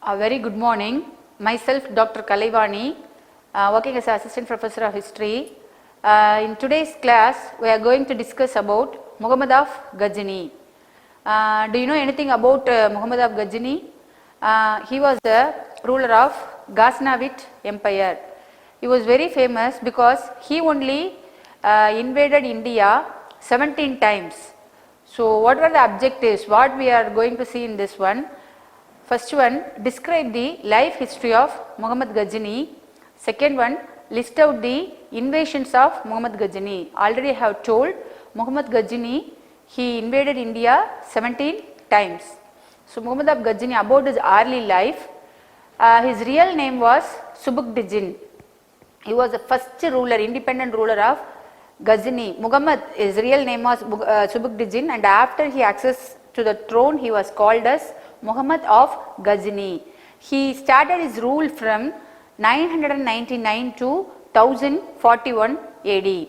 A very good morning. Myself Dr.R.Kalaivani, working as Assistant Professor of History. In today's class, we are going to discuss about Muhammad of Ghazni. Do you know anything about Muhammad of Ghazni? He was the ruler of Ghaznavite Empire. He was very famous because he only invaded India 17 times. So what were the objectives? What we are going to see in this one? First one, describe the life history of Muhammad Ghazni. Second one, list out the invasions of Muhammad Ghazni. Already I have told Muhammad Ghazni, he invaded India 17 times. So Muhammad of Ghazni, about his early life, his real name was Subukdijin. He was the first ruler, independent ruler of Ghazni. Muhammad, his real name was Subukdijin, and after he accessed to the throne, he was called as Muhammad of Ghazni. He started his rule from 999 to 1041 AD.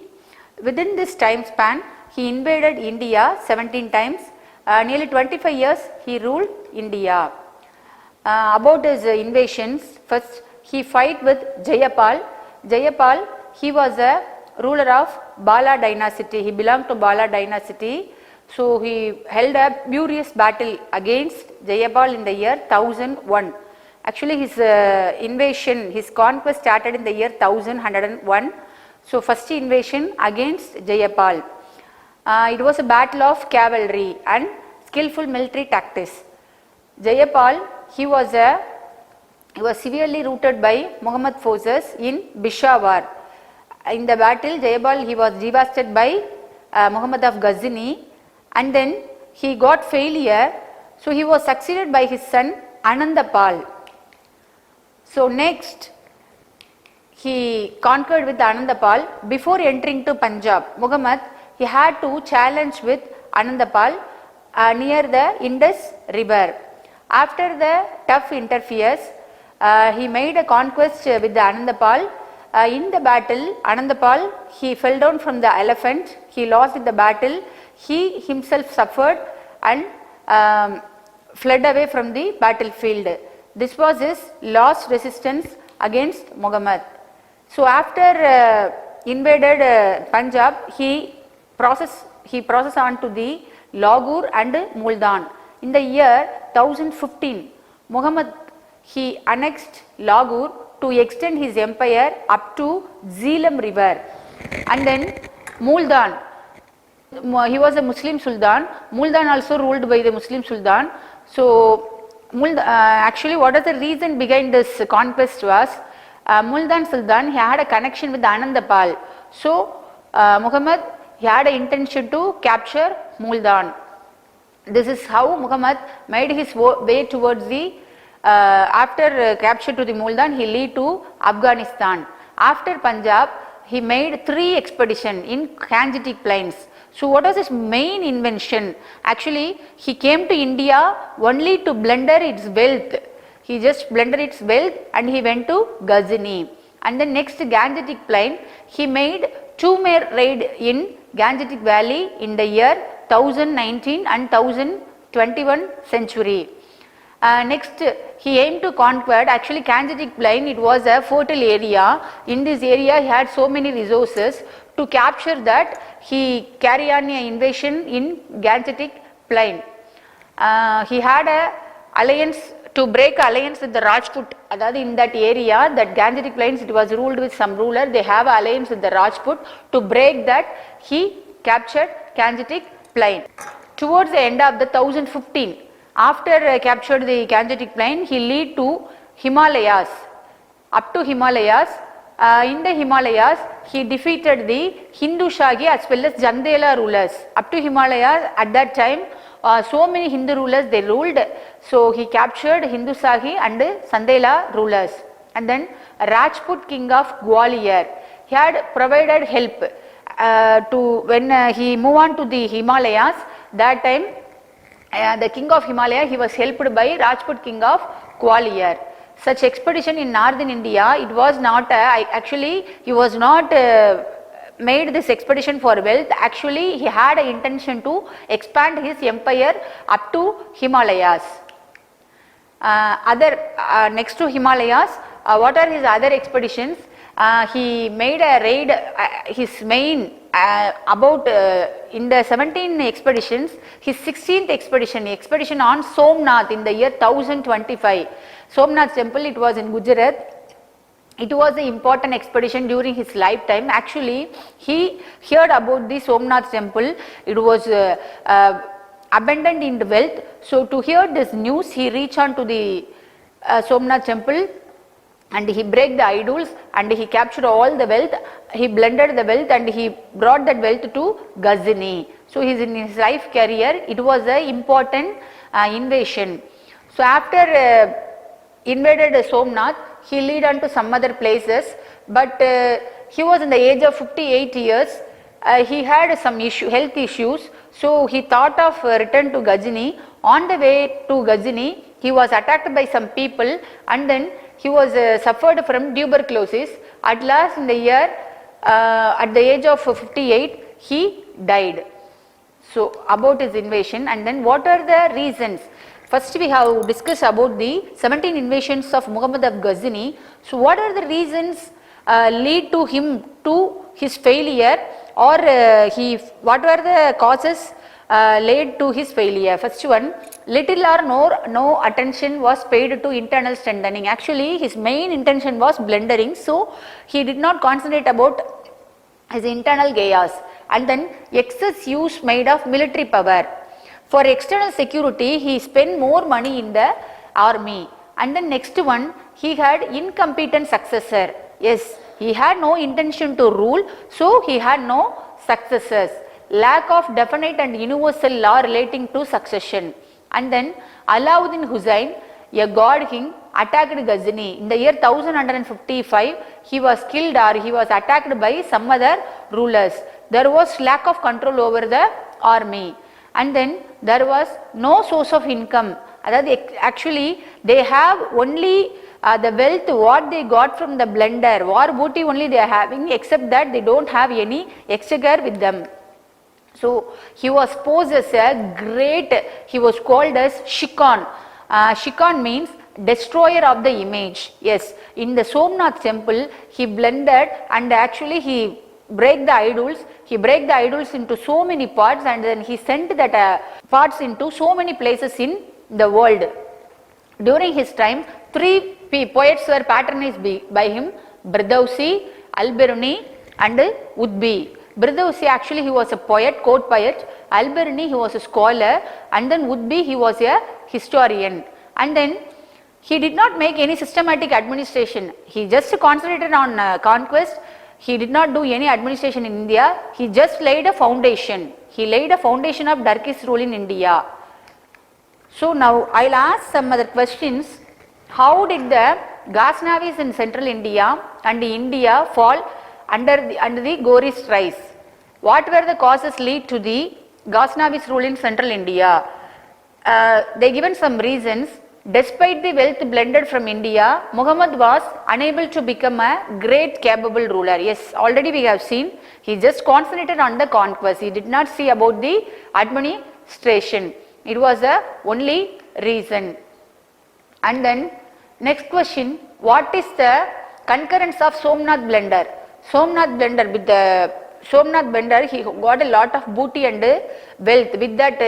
Within this time span, he invaded India 17 times. Nearly 25 years he ruled India. About his invasions, first he fight with Jayapal. Jayapal, he was a ruler of Bala dynasty. He belonged to Bala dynasty. So he held a furious battle against Jayapal in the year 1001. Actually his invasion, his conquest started in the year 1101. So first invasion against Jayapal. It was a battle of cavalry and skillful military tactics. Jayapal, he was severely routed by Muhammad forces in Peshawar. In the battle, Jayapal, he was devastated by Muhammad of Ghazni, and then he got failure. So he was succeeded by his son Anandapal. So next he conquered with Anandapal. Before entering to Punjab, Muhammad, he had to challenge with Anandapal near the Indus river. After the tough interference, he made a conquest with the Anandapal. In the battle, Anandapal, he fell down from the elephant. He lost in the battle. He himself suffered and fled away from the battlefield. This was his last resistance against Muhammad. So after invaded Punjab, he processed on to the Lahore and Multan. In the year 1015, Muhammad, he annexed Lahore to extend his empire up to Jhelum river, and then Multan. He was a Muslim Sultan. Multan also ruled by the Muslim Sultan. So actually what is the reason behind this conquest was Multan Sultan, he had a connection with Anandapal. So Muhammad, he had an intention to capture Multan. This is how Muhammad made his way towards the after capture to the Multan, he lead to Afghanistan. After Punjab, he made 3 expeditions in Gangetic plains. So what was his main invention? Actually, he came to India only to plunder its wealth. He just plundered its wealth and he went to Ghazni. And the next Gangetic plain, he made 2 more raids in Gangetic valley in the year 1019 and 1021 century. Next, he aimed to conquer, actually Gangetic plain, it was a fertile area. In this area, he had so many resources. To capture that, he carried on an invasion in Gangetic plain. He had a alliance to break alliance with the Rajput. In that area, that Gangetic plains, it was ruled with some ruler. They have an alliance with the Rajput. To break that, he captured Gangetic plain. Towards the end of the 1015, after captured the Gangetic plain, he lead to Himalayas. Up to Himalayas, in the Himalayas, he defeated the Hindu Shagi as well as Chandela rulers. Up to Himalayas, at that time, so many Hindu rulers they ruled. So he captured Hindu Shagi and Chandela rulers. And then Rajput king of Gwalior, he had provided help to when he moved on to the Himalayas. That time, the king of Himalaya, he was helped by Rajput king of Gwalior. Such expedition in northern India, it was not actually he was not made this expedition for wealth. Actually he had an intention to expand his empire up to Himalayas. Next to Himalayas, what are his other expeditions? He made a raid, his main about in the 17 expeditions, his 16th expedition on Somnath in the year 1025. Somnath temple, it was in Gujarat. It was an important expedition during his lifetime. Actually, he heard about the Somnath temple. It was abundant in the wealth. So, to hear this news, he reached on to the Somnath temple and he break the idols and he captured all the wealth. He blended the wealth and he brought that wealth to Ghazni. So, in his life career, it was an important invasion. So, after invaded Somnath, he led on to some other places, but he was in the age of 58 years. He had some health issues, so he thought of return to Ghazni. On the way to Ghazni, he was attacked by some people and then he was suffered from tuberculosis. At last in the year, at the age of 58, he died. So, about his invasion, and then what are the reasons? First we have discussed about the 17 invasions of Muhammad of Ghazni. So, what are the reasons lead to him to his failure, or what were the causes led to his failure? First one, little or no attention was paid to internal strengthening. Actually, his main intention was blundering, so he did not concentrate about his internal chaos. And then excess use made of military power. For external security, he spent more money in the army. And the next one, he had incompetent successor. Yes, he had no intention to rule, so he had no successors. Lack of definite and universal law relating to succession. And then Alauddin Hussain, a god king, attacked Ghazni. In the year 1155, he was killed or he was attacked by some other rulers. There was lack of control over the army. And then there was no source of income. Actually, they have only the wealth what they got from the blunder, war booty only they are having, except that they don't have any exchequer with them. So, he was posed as a great, he was called as Shikhan. Shikhan means destroyer of the image. Yes, in the Somnath temple, he blundered and actually he break the idols into so many parts, and then he sent that parts into so many places in the world. During his time, three poets were patronized by him: Bardowsi, Al-Biruni and Udbi. Bardowsi, actually he was a poet, court poet. Al-Biruni, he was a scholar, and then Udbi, he was a historian. And then he did not make any systematic administration. He just concentrated on conquest. He did not do any administration in India. He just laid a foundation. He laid a foundation of Turkish rule in India. So, now I will ask some other questions. How did the Ghaznavis in central India and India fall under the Ghori's rise? What were the causes lead to the Ghaznavis rule in central India? They given some reasons. Despite the wealth blended from India, Muhammad was unable to become a great capable ruler. Yes, already we have seen, he just concentrated on the conquest. He did not see about the administration. It was the only reason. And then next question, what is the concurrence of Somnath blunder? Somnath blunder, with the Somnath blunder, he got a lot of booty and wealth. With that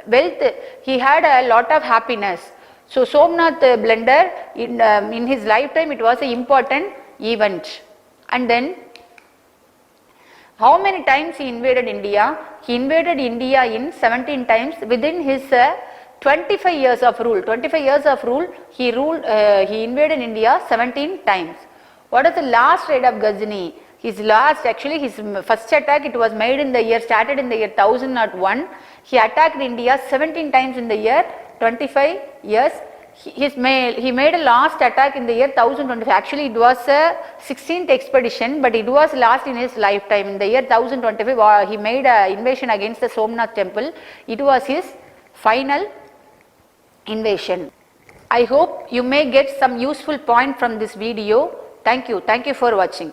wealth, he had a lot of happiness. So, Somnath blunder in his lifetime, it was an important event. And then how many times he invaded India? He invaded India in 17 times within his 25 years of rule. 25 years of rule, he invaded India 17 times. What is the last raid of Ghazni? His first attack, it was made in the year, started in the year 1001. He attacked India 17 times in the year 25 years. He made a last attack in the year 1025. Actually, it was a 16th expedition, but it was last in his lifetime. In the year 1025, he made an invasion against the Somnath temple. It was his final invasion. I hope you may get some useful point from this video. Thank you for watching.